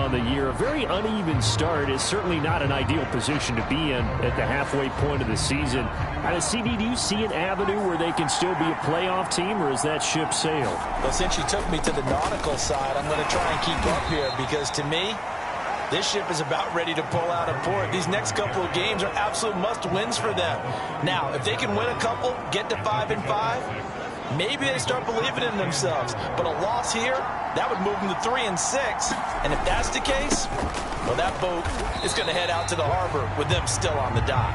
on the year. A very uneven start is certainly not an ideal position to be in at the halfway point of the season. CD, do you see an avenue where they can still be a playoff team, or is that ship sailed? Well, since you took me to the nautical side, I'm going to try and keep up here because, to me, this ship is about ready to pull out of port. These next couple of games are absolute must-wins for them. Now, if they can win a couple, get to 5-5, maybe they start believing in themselves. But a loss here, that would move them to 3-6. And if that's the case, well, that boat is going to head out to the harbor with them still on the dock.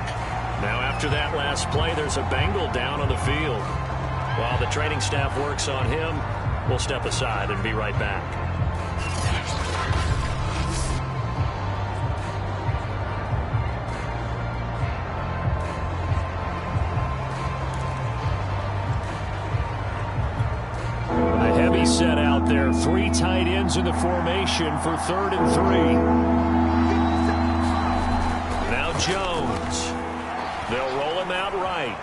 Now, after that last play, there's a Bengal down on the field. While the training staff works on him, we'll step aside and be right back. Set out there, 3 tight ends in the formation for 3rd and 3. Now Jones. They'll roll him out right.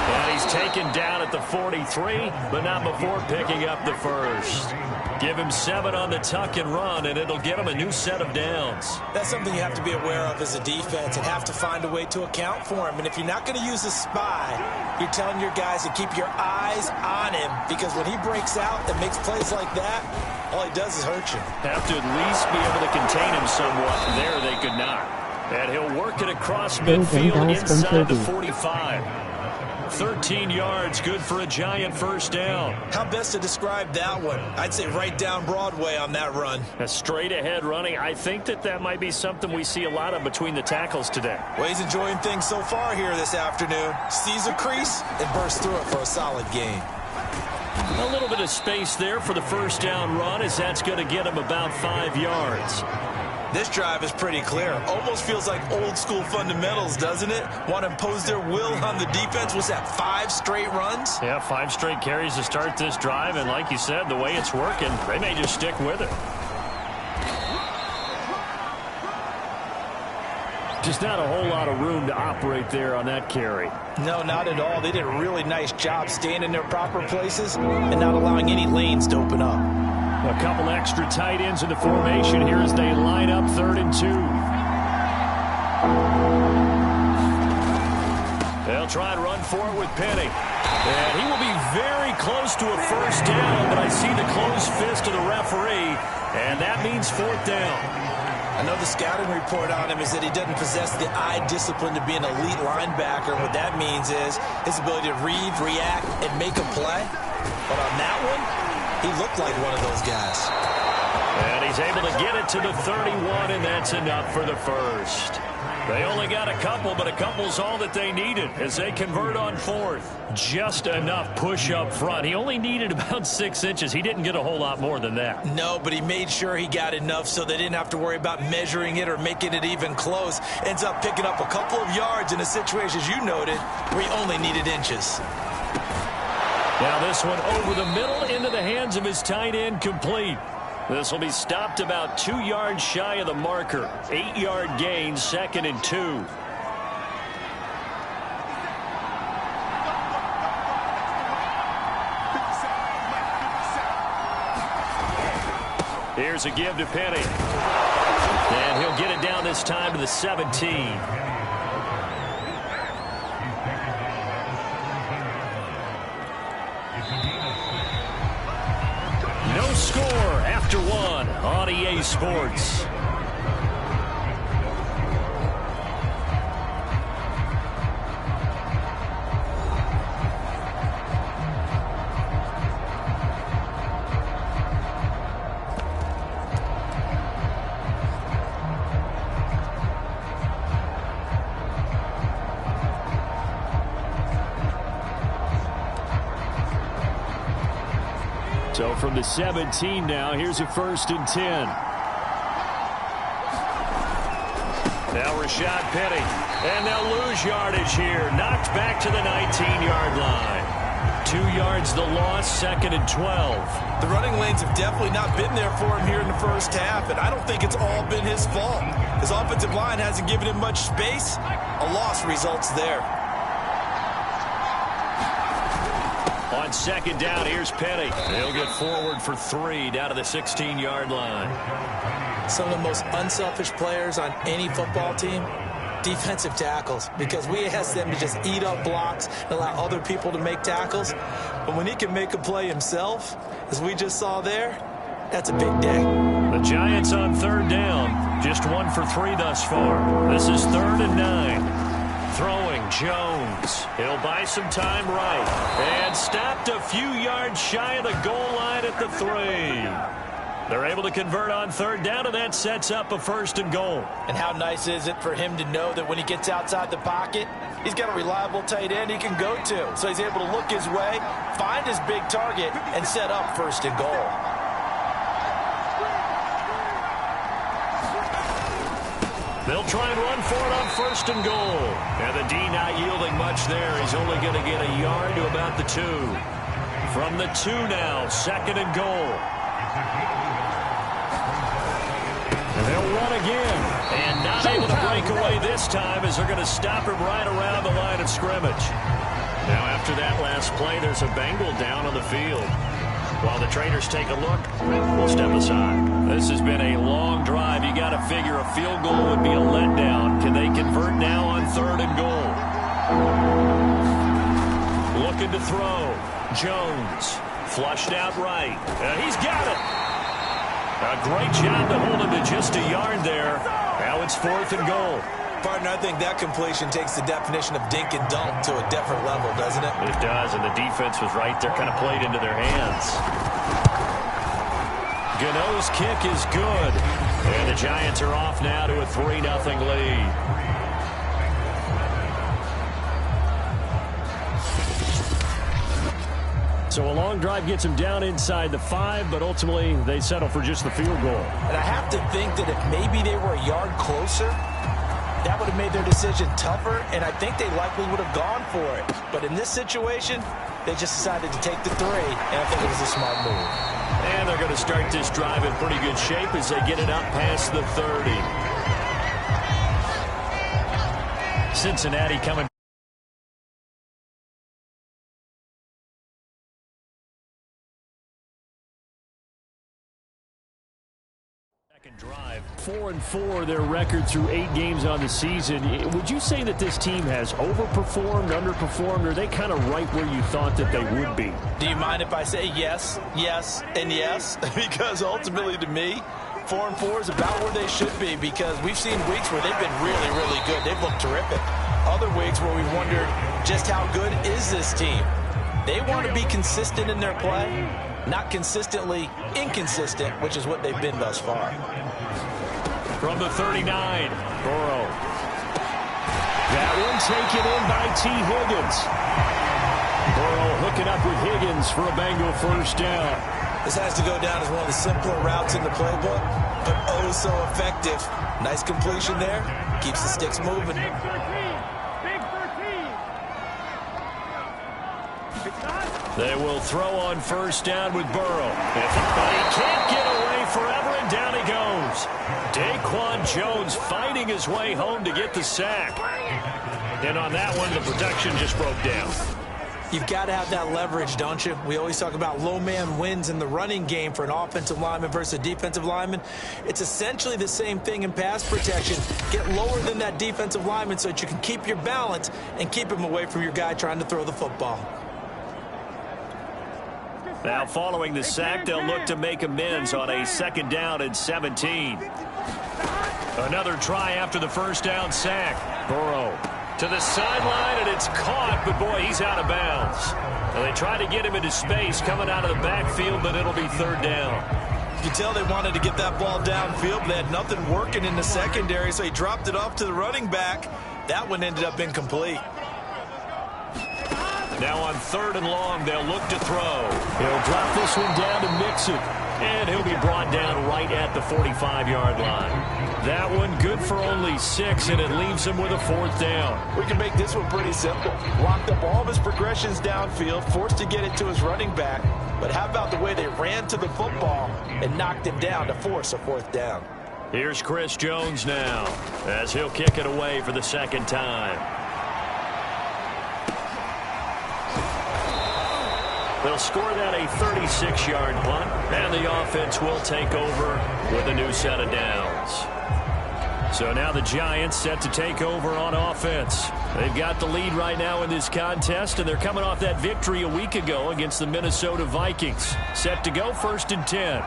And he's taken down at the 43, but not before picking up the first. Give him 7 on the tuck and run, and it'll get him a new set of downs. That's something you have to be aware of as a defense and have to find a way to account for him. And if you're not going to use a spy, you're telling your guys to keep your eyes on him, because when he breaks out and makes plays like that, all he does is hurt you. Have to at least be able to contain him somewhat. There they could not. And he'll work it across midfield inside the 45. 13 yards, good for a giant first down. How best to describe that one? I'd say right down Broadway on that run. A straight ahead running. I think that might be something we see a lot of between the tackles today. Well, he's enjoying things so far here this afternoon. Sees a crease and bursts through it for a solid gain. A little bit of space there for the first down run, as that's going to get him about 5 yards. This drive is pretty clear. Almost feels like old school fundamentals, doesn't it? Want to impose their will on the defense. Was that 5 straight runs? Yeah, 5 straight carries to start this drive. And like you said, the way it's working, they may just stick with it. Just not a whole lot of room to operate there on that carry. No, not at all. They did a really nice job staying in their proper places and not allowing any lanes to open up. A couple extra tight ends in the formation here as they line up 3rd and 2. They'll try and run for it with Penny. And he will be very close to a first down, but I see the closed fist of the referee, and that means 4th down. I know the scouting report on him is that he doesn't possess the eye discipline to be an elite linebacker. What that means is his ability to read, react, and make a play. But on that one, he looked like one of those guys. And he's able to get it to the 31, and that's enough for the first. They only got a couple, but a couple's all that they needed as they convert on 4th. Just enough push up front. He only needed about 6 inches. He didn't get a whole lot more than that. No, but he made sure he got enough so they didn't have to worry about measuring it or making it even close. Ends up picking up a couple of yards in a situation, as you noted, where he only needed inches. Now this one over the middle into the hands of his tight end, complete. This will be stopped about 2 yards shy of the marker. 8-yard gain, 2nd and 2. Here's a give to Penny. And he'll get it down this time to the 17. No score after 1 on EA Sports. So from the 17 now, here's a 1st and 10. Now Rashad Penny. And they'll lose yardage here. Knocked back to the 19-yard line. 2 yards the loss, 2nd and 12. The running lanes have definitely not been there for him here in the first half, and I don't think it's all been his fault. His offensive line hasn't given him much space. A loss results there. On second down, here's Petty. He'll get forward for 3 down to the 16-yard line. Some of the most unselfish players on any football team, defensive tackles, because we ask them to just eat up blocks and allow other people to make tackles. But when he can make a play himself, as we just saw there, that's a big day. The Giants on third down, just 1 for 3 thus far. This is 3rd and 9. Throwing, Jones. He'll buy some time right. And stopped a few yards shy of the goal line at the 3. They're able to convert on third down, and that sets up a 1st and goal. And how nice is it for him to know that when he gets outside the pocket, he's got a reliable tight end he can go to. So he's able to look his way, find his big target, and set up 1st and goal. They'll try and run for it on 1st and goal. And the D not yielding much there. He's only going to get a yard to about the 2. From the 2 now, 2nd and goal. And they'll run again. And not able to break away this time as they're going to stop him right around the line of scrimmage. Now after that last play, there's a Bengal down on the field. While the traders take a look, we'll step aside. This has been a long drive. You got to figure a field goal would be a letdown. Can they convert now on 3rd and goal? Looking to throw. Jones. Flushed out right. He's got it. A great job to hold him to just a yard there. Now it's 4th and goal. Partner, I think that completion takes the definition of dink and dunk to a different level, doesn't it? It does, and the defense was right there, kind of played into their hands. Gano's kick is good. And the Giants are off now to a 3-0 lead. So a long drive gets them down inside the 5, but ultimately they settle for just the field goal. And I have to think that if maybe they were a yard closer, that would have made their decision tougher, and I think they likely would have gone for it. But in this situation, they just decided to take the 3, and I think it was a smart move. And they're going to start this drive in pretty good shape as they get it up past the 30. Cincinnati coming. Drive 4-4 their record through 8 games on the season. Would you say that this team has overperformed, underperformed, or are they kind of right where you thought that they would be? Do you mind if I say yes, yes, and yes? Because ultimately to me, 4-4 is about where they should be, because we've seen weeks where they've been really, really good. They've looked terrific. Other weeks where we've wondered just how good is this team. They want to be consistent in their play, not consistently inconsistent, which is what they've been thus far. From the 39, Burrow. That one taken in by T. Higgins. Burrow hooking up with Higgins for a Bengal 1st down. This has to go down as one of the simpler routes in the playbook, but oh so effective. Nice completion there. Keeps the sticks moving. They will throw on 1st down with Burrow. But he can't get away forever, and down he goes. Daquan Jones fighting his way home to get the sack. And on that one, the protection just broke down. You've got to have that leverage, don't you? We always talk about low man wins in the running game for an offensive lineman versus a defensive lineman. It's essentially the same thing in pass protection. Get lower than that defensive lineman so that you can keep your balance and keep him away from your guy trying to throw the football. Now following the sack, they'll look to make amends on a 2nd down and 17. Another try after the 1st down sack. Burrow to the sideline, and it's caught, but boy, he's out of bounds. Well, they try to get him into space coming out of the backfield, but it'll be 3rd down. You can tell they wanted to get that ball downfield, but they had nothing working in the secondary, so he dropped it off to the running back. That one ended up incomplete. Now on 3rd and long, they'll look to throw. He'll drop this one down to Mixon. And he'll be brought down right at the 45-yard line. That one good for only 6, and it leaves him with a 4th down. We can make this one pretty simple. Locked up all of his progressions downfield, forced to get it to his running back. But how about the way they ran to the football and knocked him down to force a 4th down? Here's Chris Jones now as he'll kick it away for the 2nd time. They'll score that a 36-yard punt, and the offense will take over with a new set of downs. So now the Giants set to take over on offense. They've got the lead right now in this contest, and they're coming off that victory a week ago against the Minnesota Vikings. Set to go, 1st and 10.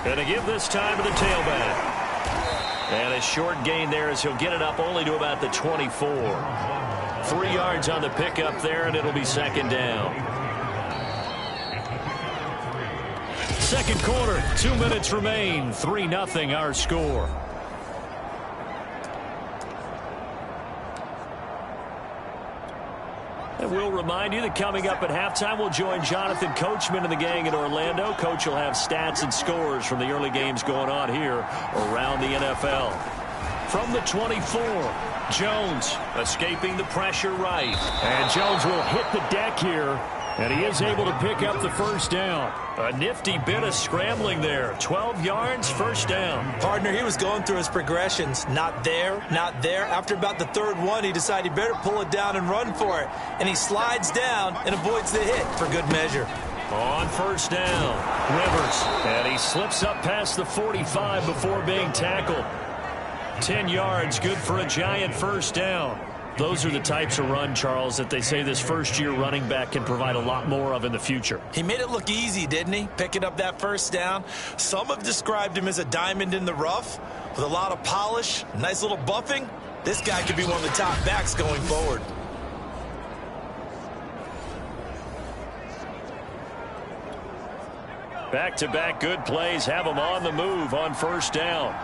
And to give this time to the tailback. And a short gain there as he'll get it up only to about the 24. 3 yards on the pickup there, and it'll be 2nd down. Second quarter, 2 minutes remain. 3-0 our score. And we'll remind you that coming up at halftime, we'll join Jonathan Coachman and the gang in Orlando. Coach will have stats and scores from the early games going on here around the NFL. From the 24, Jones escaping the pressure right. And Jones will hit the deck here. And he is able to pick up the 1st down. A nifty bit of scrambling there. 12 yards, 1st down. Partner, he was going through his progressions. Not there, not there. After about the 3rd one, he decided he better pull it down and run for it. And he slides down and avoids the hit for good measure. On 1st down, Rivers. And he slips up past the 45 before being tackled. 10 yards, good for a Giant 1st down. Those are the types of run, Charles, that they say this first-year running back can provide a lot more of in the future. He made it look easy, didn't he? Picking up that 1st down. Some have described him as a diamond in the rough with a lot of polish, nice little buffing. This guy could be one of the top backs going forward. Back-to-back good plays have him on the move on 1st down.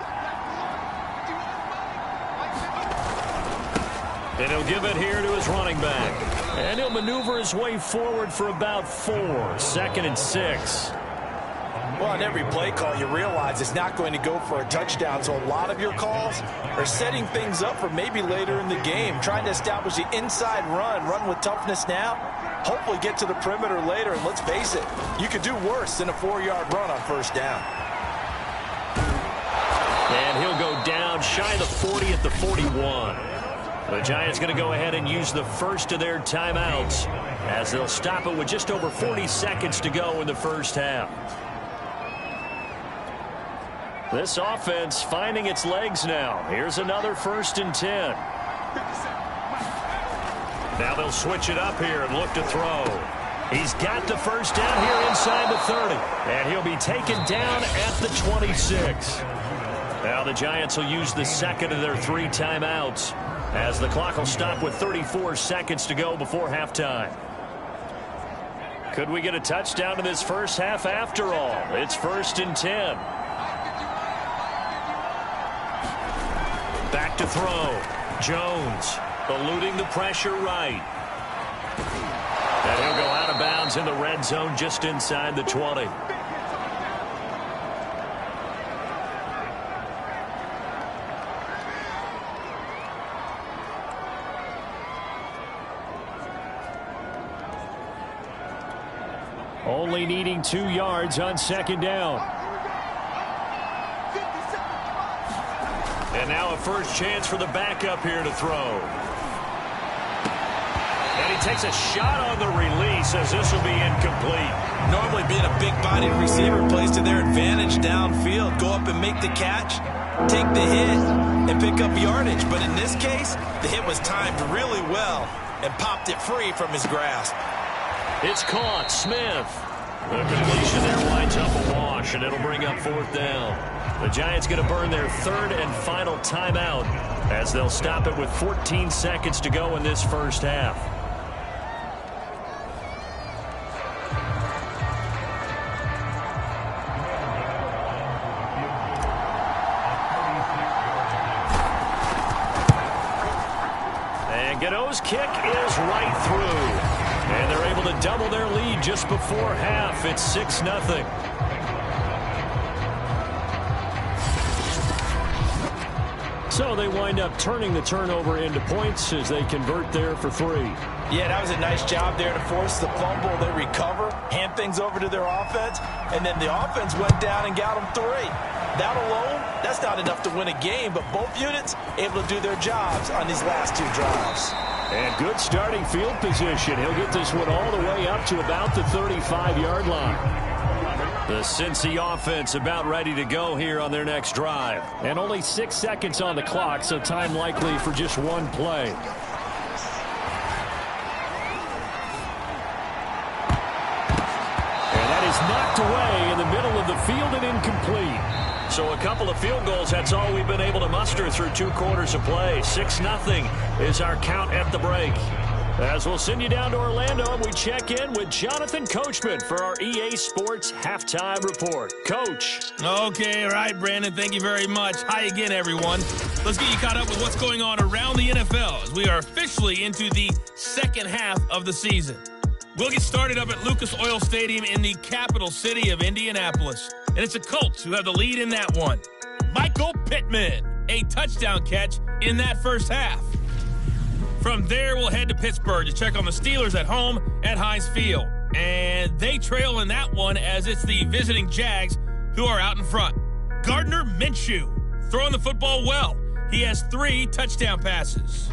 And he'll give it here to his running back. And he'll maneuver his way forward for about 4. 2nd and 6. Well, on every play call, you realize it's not going to go for a touchdown. So a lot of your calls are setting things up for maybe later in the game, trying to establish the inside run with toughness now, hopefully get to the perimeter later. And let's face it, you could do worse than a 4-yard run on 1st down. And he'll go down shy of the 40 at the 41. The Giants going to go ahead and use the first of their timeouts as they'll stop it with just over 40 seconds to go in the 1st half. This offense finding its legs now. Here's another 1st and 10. Now they'll switch it up here and look to throw. He's got the 1st down here inside the 30. And he'll be taken down at the 26. Now the Giants will use the 2nd of their 3 timeouts, as the clock will stop with 34 seconds to go before halftime. Could we get a touchdown in this 1st half after all? It's 1st and 10. Back to throw. Jones eluding the pressure right. And he'll go out of bounds in the red zone just inside the 20. Only needing 2 yards on 2nd down. And now a first chance for the backup here to throw. And he takes a shot on the release as this will be incomplete. Normally being a big-bodied receiver plays to their advantage downfield. Go up and make the catch, take the hit, and pick up yardage. But in this case, the hit was timed really well and popped it free from his grasp. It's caught. Smith. The completion there winds up a wash, and it'll bring up 4th down. The Giants going to burn their 3rd and final timeout as they'll stop it with 14 seconds to go in this 1st half. And Gano's kick is right through. And they're able to double their lead just before half. It's 6-0. So they wind up turning the turnover into points as they convert there for 3. Yeah, that was a nice job there to force the fumble. They recover, hand things over to their offense, and then the offense went down and got them 3. That alone, that's not enough to win a game, but both units able to do their jobs on these last 2 drives. And good starting field position. He'll get this one all the way up to about the 35-yard line. The Cincy offense about ready to go here on their next drive. And only 6 seconds on the clock, so time likely for just one play. And that is knocked away in the middle of the field and incomplete. So a couple of field goals, that's all we've been able to muster through 2 quarters of play. 6-0 is our count at the break. As we'll send you down to Orlando, and we check in with Jonathan Coachman for our EA Sports Halftime Report. Coach. Okay, all right, Brandon, thank you very much. Hi again, everyone. Let's get you caught up with what's going on around the NFL as we are officially into the second half of the season. We'll get started up at Lucas Oil Stadium in the capital city of Indianapolis. And it's the Colts who have the lead in that one. Michael Pittman, a touchdown catch in that first half. From there, we'll head to Pittsburgh to check on the Steelers at home at Heinz Field. And they trail in that one as it's the visiting Jags who are out in front. Gardner Minshew throwing the football well. He has 3 touchdown passes.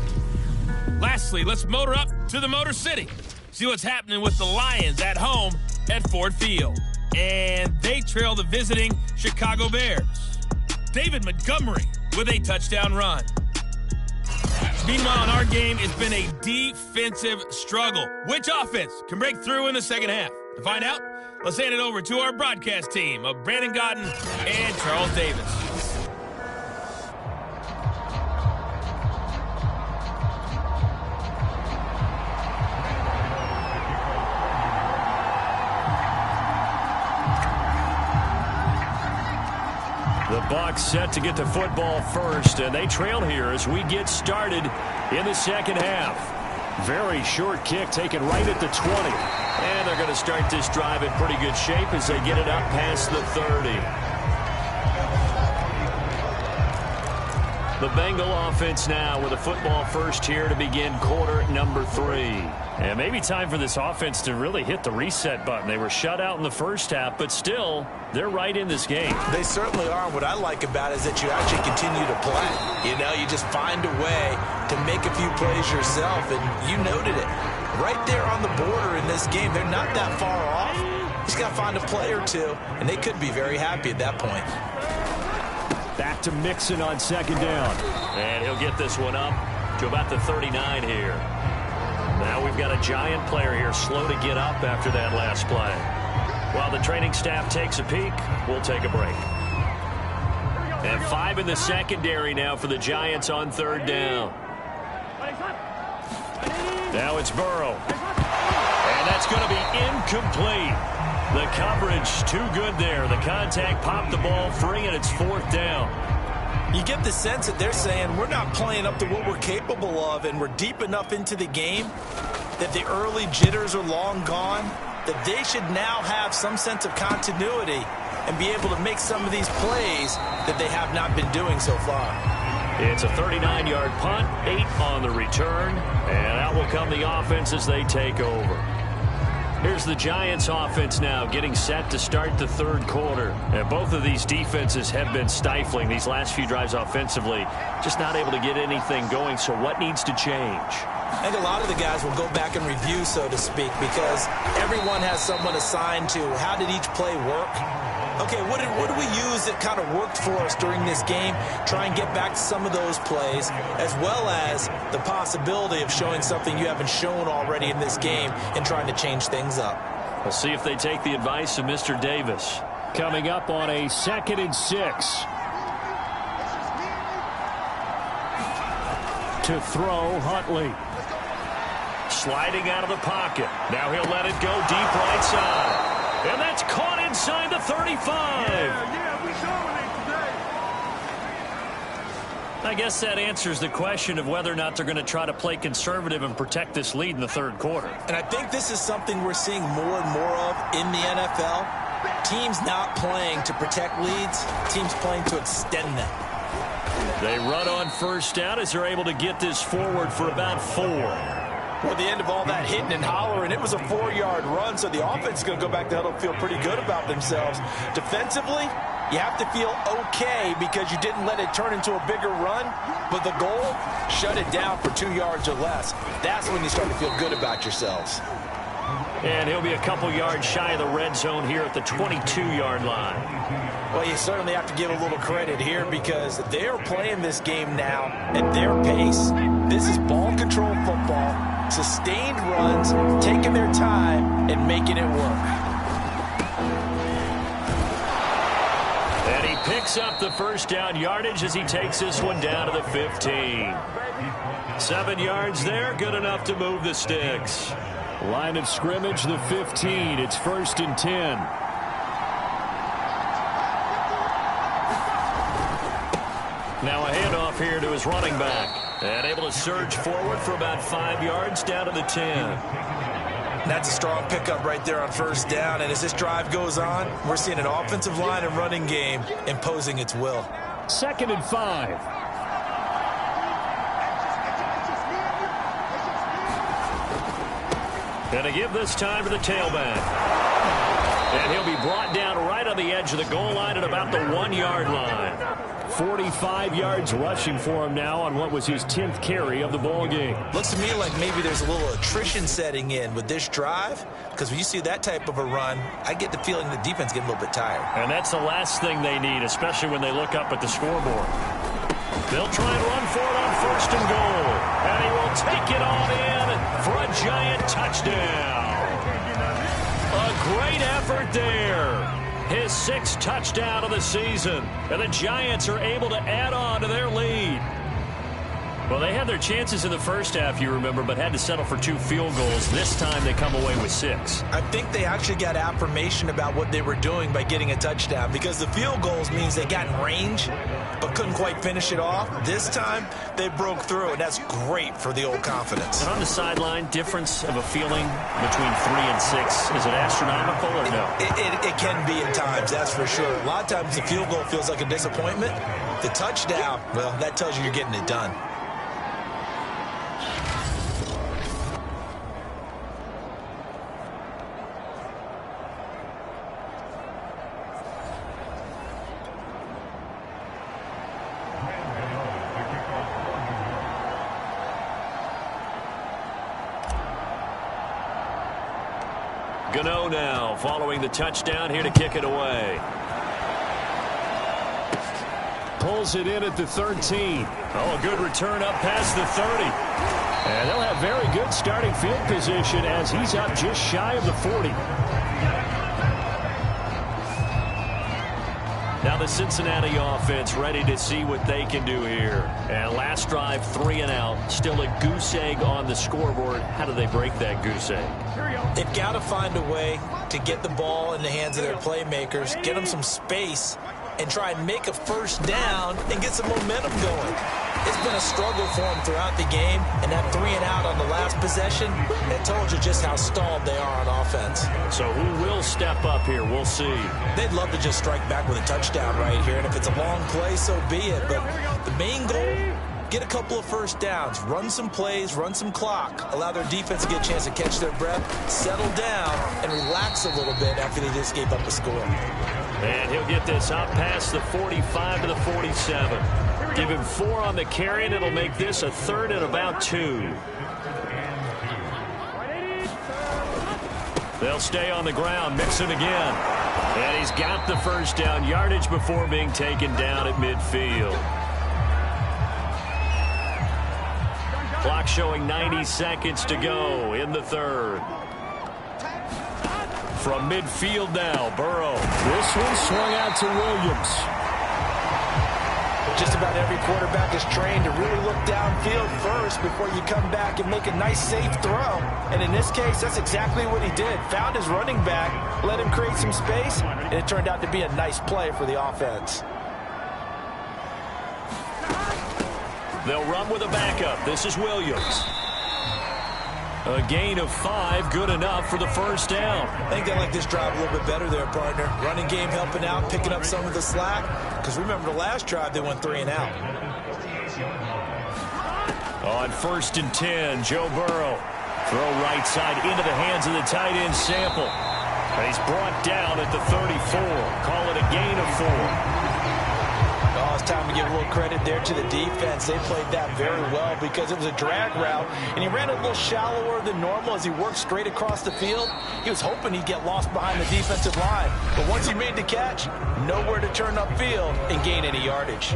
Lastly, let's motor up to the Motor City. See what's happening with the Lions at home at Ford Field. And they trail the visiting Chicago Bears. David Montgomery with a touchdown run. Meanwhile, in our game, it's been a defensive struggle. Which offense can break through in the second half? To find out, let's hand it over to our broadcast team of Brandon Godden and Charles Davis. The Bucs set to get the football first, and they trail here as we get started in the second half. Very short kick taken right at the 20. And they're going to start this drive in pretty good shape as they get it up past the 30. The Bengal offense now with a football first here to begin quarter number 3. And maybe time for this offense to really hit the reset button. They were shut out in the first half, but still, they're right in this game. They certainly are. What I like about it is that you actually continue to play. You know, you just find a way to make a few plays yourself, and you noted it. Right there on the border in this game, they're not that far off. You just got to find a play or two, and they could be very happy at that point. Back to Mixon on second down. And he'll get this one up to about the 39 here. Now we've got a giant player here slow to get up after that last play. While the training staff takes a peek, we'll take a break. And 5 in the secondary now for the Giants on third down. Now it's Burrow. And that's going to be incomplete. The coverage too good there. The contact popped the ball free, and it's fourth down. You get the sense that they're saying we're not playing up to what we're capable of, and we're deep enough into the game that the early jitters are long gone, that they should now have some sense of continuity and be able to make some of these plays that they have not been doing so far. It's a 39-yard punt, 8 on the return, and out will come the offense as they take over. Here's the Giants offense now getting set to start the third quarter. And both of these defenses have been stifling these last few drives offensively. Just not able to get anything going, so what needs to change? I think a lot of the guys will go back and review, so to speak, because everyone has someone assigned to how did each play work. Okay, what do we use that kind of worked for us during this game? Try and get back to some of those plays, as well as the possibility of showing something you haven't shown already in this game and trying to change things up. We'll see if they take the advice of Mr. Davis. Coming up on a 2nd and 6. To throw, Huntley. Sliding out of the pocket. Now he'll let it go deep right side. And that's caught inside the 35. Yeah, we dominate today. I guess that answers the question of whether or not they're going to try to play conservative and protect this lead in the third quarter. And I think this is something we're seeing more and more of in the NFL. Teams not playing to protect leads, teams playing to extend them. They run on first down as they're able to get this forward for about 4. At the end of all that hitting and hollering, it was a 4-yard run, so the offense is going to go back to huddle and feel pretty good about themselves. Defensively, You have to feel okay because you didn't let it turn into a bigger run, but the goal, shut it down for 2 yards or less. That's when you start to feel good about yourselves. And he'll be a couple yards shy of the red zone here at the 22-yard line. Well, you certainly have to give a little credit here because they are playing this game now at their pace. This is ball control football, sustained runs, taking their time, and making it work. And he picks up the first down yardage as he takes this one down to the 15. 7 yards there, good enough to move the sticks. Line of scrimmage, the 15. It's 1st and 10. Now a handoff here to his running back. And able to surge forward for about 5 yards down to the 10. That's a strong pickup right there on first down. And as this drive goes on, we're seeing an offensive line and running game imposing its will. 2nd and 5. And to give this time to the tailback. And he'll be brought down right on the edge of the goal line at about the 1-yard line. 45 yards rushing for him now on what was his 10th carry of the ball game. Looks to me like maybe there's a little attrition setting in with this drive, because when you see that type of a run, I get the feeling the defense getting a little bit tired. And that's the last thing they need, especially when they look up at the scoreboard. They'll try and run for it on 1st and goal. And he will take it on in for a giant touchdown. A great effort there. His 6th touchdown of the season. And the Giants are able to add on to their lead. Well, they had their chances in the first half, you remember, but had to settle for 2 field goals. This time they come away with 6. I think they actually got affirmation about what they were doing by getting a touchdown, because the field goals means they got in range but couldn't quite finish it off. This time they broke through, and that's great for the old confidence. And on the sideline, difference of a feeling between 3 and 6, is it astronomical or no? It can be at times, that's for sure. A lot of times the field goal feels like a disappointment. The touchdown, well, that tells you you're getting it done. Gano now following the touchdown here to kick it away. Pulls it in at the 13. Oh, a good return up past the 30. And they'll have very good starting field position as he's up just shy of the 40. Now the Cincinnati offense ready to see what they can do here. And last drive, 3 and out. Still a goose egg on the scoreboard. How do they break that goose egg? They've got to find a way to get the ball in the hands of their playmakers, get them some space, and try and make a first down and get some momentum going. It's been a struggle for them throughout the game, and that 3 and out on the last possession, it told you just how stalled they are on offense. So who will step up here? We'll see. They'd love to just strike back with a touchdown right here, and if it's a long play, so be it. But the main goal, get a couple of first downs, run some plays, run some clock, allow their defense to get a chance to catch their breath, settle down, and relax a little bit after they just gave up a score. And he'll get this out past the 45 to the 47. Give him 4 on the carry, and it'll make this a 3rd and about 2. They'll stay on the ground, mix it again. And he's got the first down yardage before being taken down at midfield. Clock showing 90 seconds to go in the 3rd. From midfield now, Burrow. This one swung out to Williams. Just about every quarterback is trained to really look downfield first before you come back and make a nice, safe throw. And in this case, that's exactly what he did. Found his running back, let him create some space, and it turned out to be a nice play for the offense. They'll run with a backup. This is Williams. A gain of 5, good enough for the first down. I think they like this drive a little bit better there, partner. Running game helping out, picking up some of the slack. Because remember the last drive, they went 3 and out. On 1st and 10, Joe Burrow. Throw right side into the hands of the tight end Sample. And he's brought down at the 34. Call it a gain of 4. Oh, it's time to give a little credit there to the defense. They played that very well because it was a drag route, and he ran a little shallower than normal as he worked straight across the field. He was hoping he'd get lost behind the defensive line, but once he made the catch, nowhere to turn upfield and gain any yardage.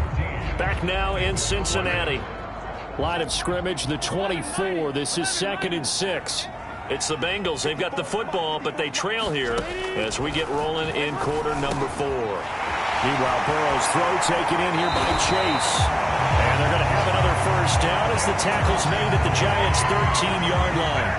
Back now in Cincinnati. Line of scrimmage, the 24. This is 2nd and 6. It's the Bengals. They've got the football, but they trail here as we get rolling in quarter number 4. Meanwhile, Burrow's throw taken in here by Chase. And they're going to have another first down as the tackle's made at the Giants' 13-yard line.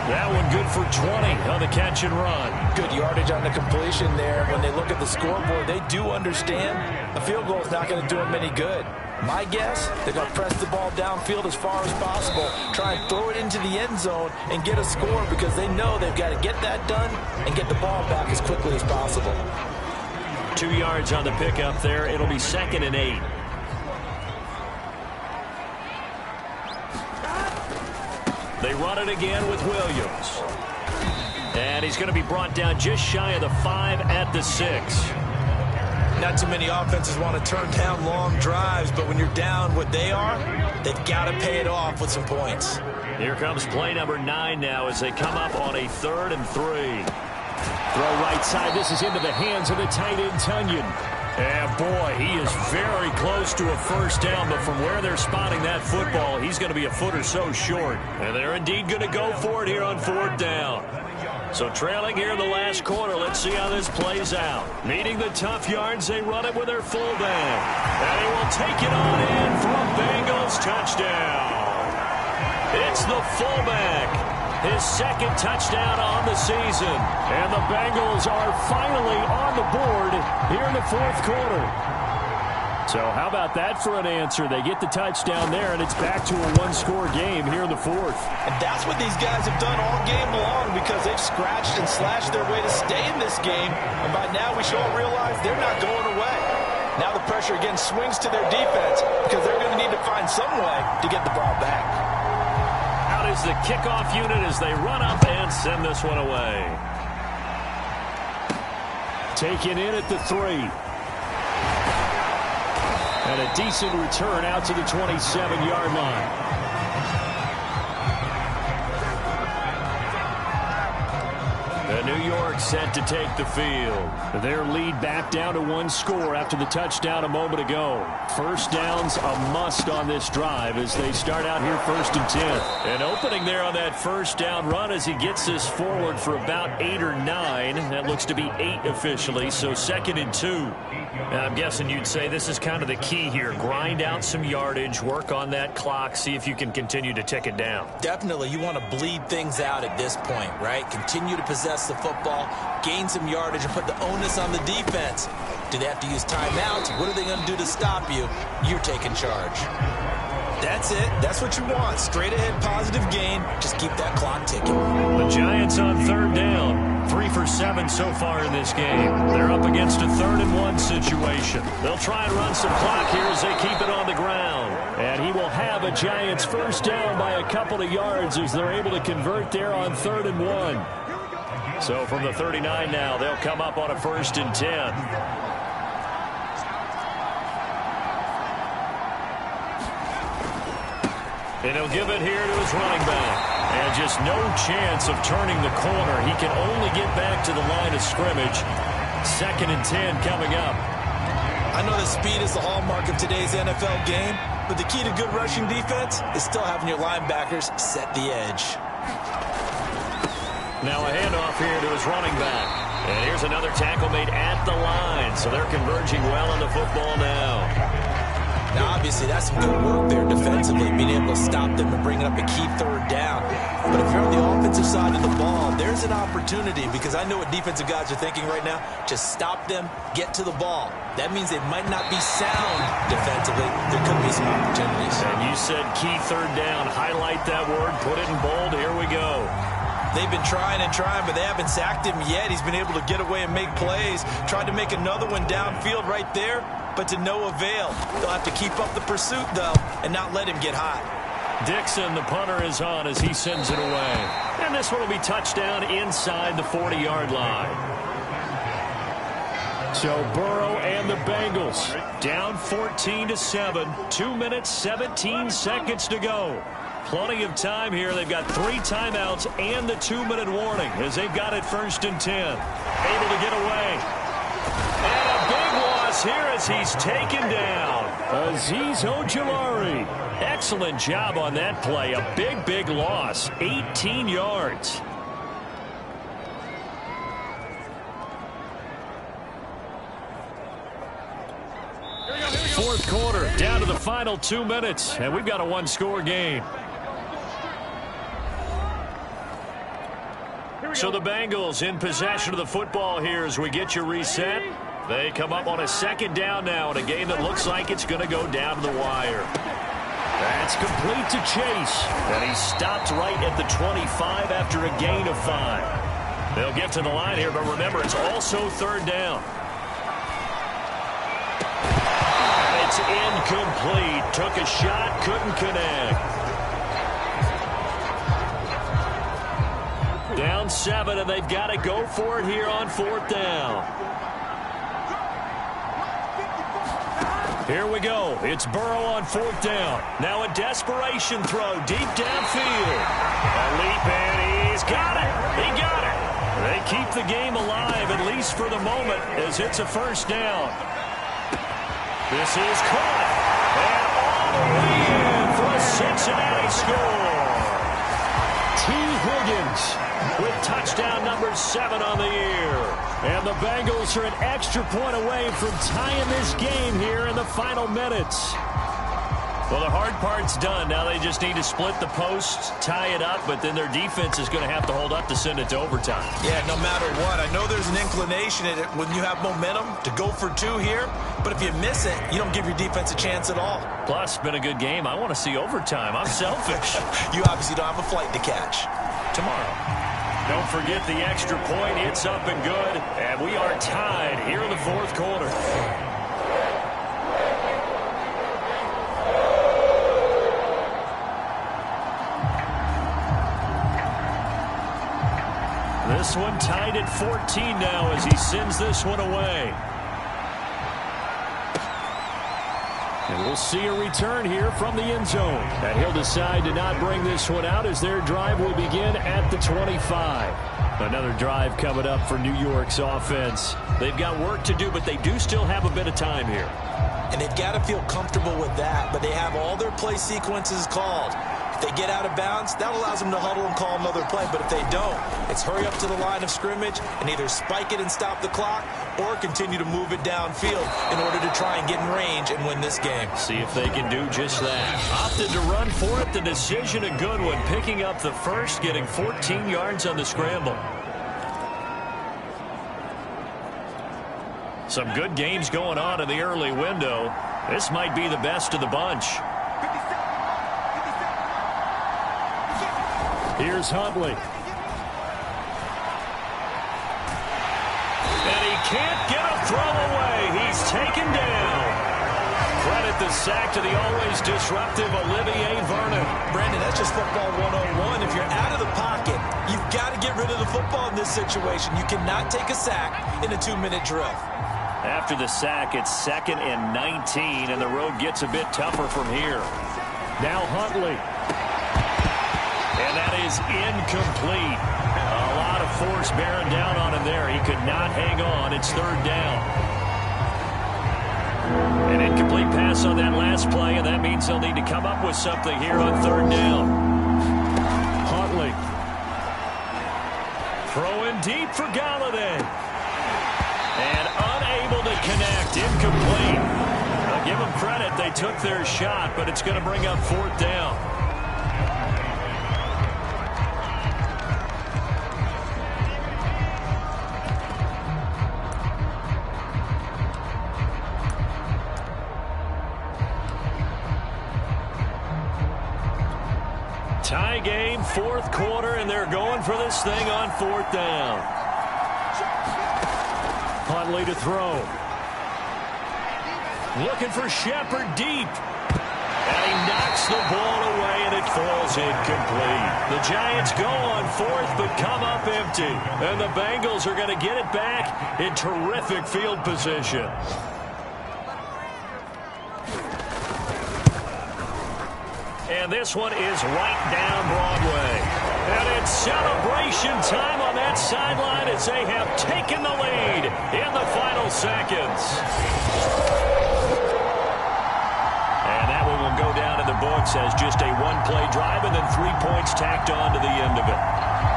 That one good for 20 on the catch and run. Good yardage on the completion there. When they look at the scoreboard, they do understand a field goal is not going to do them any good. My guess, they're going to press the ball downfield as far as possible, try and throw it into the end zone and get a score because they know they've got to get that done and get the ball back as quickly as possible. 2 yards on the pickup there. It'll be 2nd and 8. They run it again with Williams. And he's going to be brought down just shy of the 5 at the 6. Not too many offenses want to turn down long drives, but when you're down what they are, they've got to pay it off with some points. Here comes play number 9 now as they come up on a 3rd and 3. Throw right side. This is into the hands of the tight end, Tunyon. And boy, he is very close to a first down, but from where they're spotting that football, he's going to be a foot or so short. And they're indeed going to go for it here on 4th down. So trailing here in the last quarter, let's see how this plays out. Needing the tough yards, they run it with their fullback. And he will take it on in for a Bengals touchdown. It's the fullback. His 2nd touchdown on the season. And the Bengals are finally on the board here in the 4th quarter. So how about that for an answer? They get the touchdown there, and it's back to a 1-score game here in the 4th. And that's what these guys have done all game long because they've scratched and slashed their way to stay in this game. And by now we should all realize they're not going away. Now the pressure again swings to their defense because they're going to need to find some way to get the ball back. Out is the kickoff unit as they run up and send this one away. Taken in at the 3. And a decent return out to the 27-yard line. New York set to take the field. Their lead back down to 1 score after the touchdown a moment ago. First down's a must on this drive as they start out here 1st and 10. And opening there on that first down run as he gets this forward for about 8 or 9. That looks to be 8 officially, so 2nd and 2. And I'm guessing you'd say this is kind of the key here. Grind out some yardage, work on that clock, see if you can continue to tick it down. Definitely, you want to bleed things out at this point, right? Continue to possess the football, gain some yardage, and put the onus on the defense. Do they have to use timeouts? What are they going to do to stop you? You're taking charge. That's it. That's what you want. Straight ahead, positive gain. Just keep that clock ticking. The Giants on 3rd down. 3 for 7 so far in this game. They're up against a 3rd and 1 situation. They'll try and run some clock here as they keep it on the ground. And he will have a Giants first down by a couple of yards as they're able to convert there on 3rd and 1. So from the 39 now, they'll come up on a 1st and 10. And he'll give it here to his running back. And just no chance of turning the corner. He can only get back to the line of scrimmage. 2nd and 10 coming up. I know that speed is the hallmark of today's NFL game, but the key to good rushing defense is still having your linebackers set the edge. Now a handoff here to his running back. And here's another tackle made at the line. So they're converging well on the football now. Now, obviously, that's some good work there defensively, being able to stop them and bring up a key 3rd down. But if you're on the offensive side of the ball, there's an opportunity because I know what defensive guys are thinking right now. Just stop them, get to the ball. That means they might not be sound defensively. There could be some opportunities. And you said key 3rd down. Highlight that word. Put it in bold. Here we go. They've been trying and trying, but they haven't sacked him yet. He's been able to get away and make plays. Tried to make another one downfield right there, but to no avail. They'll have to keep up the pursuit, though, and not let him get hot. Dixon, the punter, is on as he sends it away. And this one will be touchdown inside the 40-yard line. So Burrow and the Bengals down 14-7. 2 minutes, 17 seconds to go. Plenty of time here. They've got 3 timeouts and the 2-minute warning as they've got it 1st and 10. Able to get away. And a big loss here as he's taken down. Azeez Ojulari. Excellent job on that play. A big, big loss. 18 yards. Fourth quarter, down to the final 2 minutes, and we've got a 1-score game. So the Bengals in possession of the football here as we get you reset. They come up on a 2nd down now in a game that looks like it's going to go down to the wire. That's complete to Chase, and he stopped right at the 25 after a gain of 5. They'll get to the line here, but remember, it's also 3rd down. It's incomplete. Took a shot, couldn't connect. Down 7, and they've got to go for it here on 4th down. Here we go. It's Burrow on 4th down. Now a desperation throw deep downfield. A leap, and he's got it. He got it. They keep the game alive, at least for the moment, as it's a 1st down. This is caught, and all the way in for a Cincinnati score. T. Higgins with touchdown number 7 on the year. And the Bengals are an extra point away from tying this game here in the final minutes. Well, the hard part's done. Now they just need to split the posts, tie it up, but then their defense is going to have to hold up to send it to overtime. Yeah, no matter what. I know there's an inclination in it when you have momentum to go for 2 here, but if you miss it, you don't give your defense a chance at all. Plus, been a good game. I want to see overtime. I'm selfish. You obviously don't have a flight to catch. Tomorrow. Don't forget the extra point. It's up and good, and we are tied here in the 4th quarter. This one tied at 14 now as he sends this one away. And we'll see a return here from the end zone. And he'll decide to not bring this one out as their drive will begin at the 25. Another drive coming up for New York's offense. They've got work to do, but they do still have a bit of time here. And they've got to feel comfortable with that, but they have all their play sequences called. If they get out of bounds, that allows them to huddle and call another play. But if they don't, it's hurry up to the line of scrimmage and either spike it and stop the clock or continue to move it downfield in order to try and get in range and win this game. See if they can do just that. Opted to run for it. The decision a good one. Picking up the first, getting 14 yards on the scramble. Some good games going on in the early window. This might be the best of the bunch. Here's Huntley. And he can't get a throw away. He's taken down. Credit the sack to the always disruptive Olivier Vernon. Brandon, that's just football 101. If you're out of the pocket, you've got to get rid of the football in this situation. You cannot take a sack in a 2-minute drill. After the sack, it's 2nd and 19, and the road gets a bit tougher from here. Now Huntley. And that is incomplete. A lot of force bearing down on him there. He could not hang on. It's 3rd down. An incomplete pass on that last play, and that means they'll need to come up with something here on 3rd down. Huntley. Throwing deep for Galladay. And unable to connect. Incomplete. I'll give them credit. They took their shot, but it's going to bring up 4th down. Tie game, 4th quarter, and they're going for this thing on 4th down. Huntley to throw. Looking for Shepard deep. And he knocks the ball away, and it falls incomplete. The Giants go on fourth, but come up empty. And the Bengals are going to get it back in terrific field position. And this one is right down Broadway. And it's celebration time on that sideline as they have taken the lead in the final seconds. And that one will go down in the books as just a one-play drive and then 3 points tacked on to the end of it.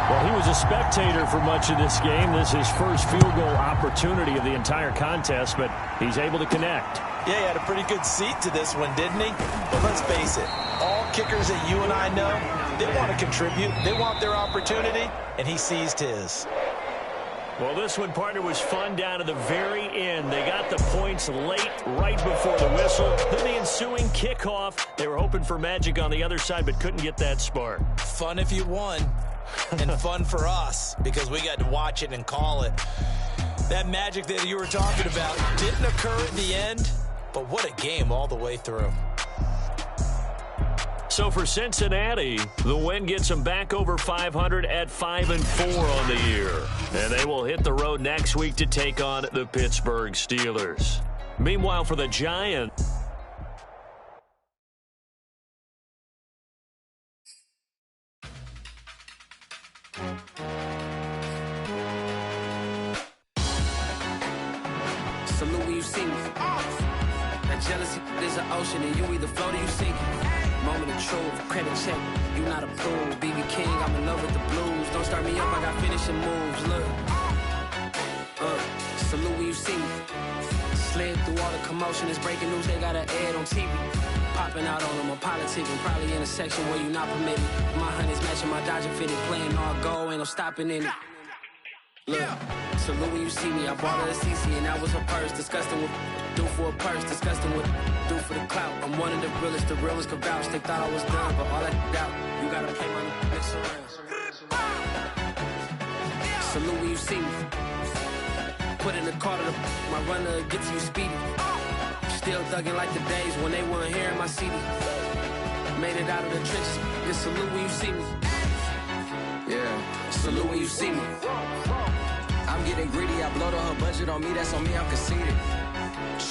Well, he was a spectator for much of this game. This is his first field goal opportunity of the entire contest, but he's able to connect. Yeah, he had a pretty good seat to this one, didn't he? But let's face it, all kickers that you and I know, they want to contribute. They want their opportunity, and he seized his. Well, this one, partner, was fun down to the very end. They got the points late, right before the whistle. Then the ensuing kickoff. They were hoping for magic on the other side, but couldn't get that spark. Fun if you won, and fun for us, because we got to watch it and call it. That magic that you were talking about didn't occur at the end, but what a game all the way through. So for Cincinnati, the win gets them back over 500 at 5-4 on the year. And they will hit the road next week to take on the Pittsburgh Steelers. Meanwhile, for the Giants, salute when you see me. That jealousy is an ocean, and you either float or you sink. Moment of truth, credit check, you not approved. BB King, I'm in love with the blues. Don't start me up, I got finishing moves. Look, salute when you see me. Slid through all the commotion, it's breaking news, they got an ad on TV. Popping out on them, I'm politicking, probably in a section where you not permitted. My honey's matching my Dodger fitted, playing all go, ain't no stopping in it. Look, salute when you see me. I bought her a CC and that was her purse. Disgusting with do for a purse. Disgusting with do for the clout. I'm one of the realest could vouch. They thought I was done, but all I doubt. You gotta play my mix around. Salute when you see me. Put in the car to my runner gets you speedy. Still thugging like the days when they weren't here in my CD. Made it out of the trenches. Just salute when you see me. Yeah, salute when you see me. I'm getting greedy, I blowed on her budget on me, that's on me, I'm conceited.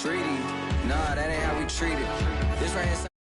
Treaty, nah, that ain't how we treat it. This right here.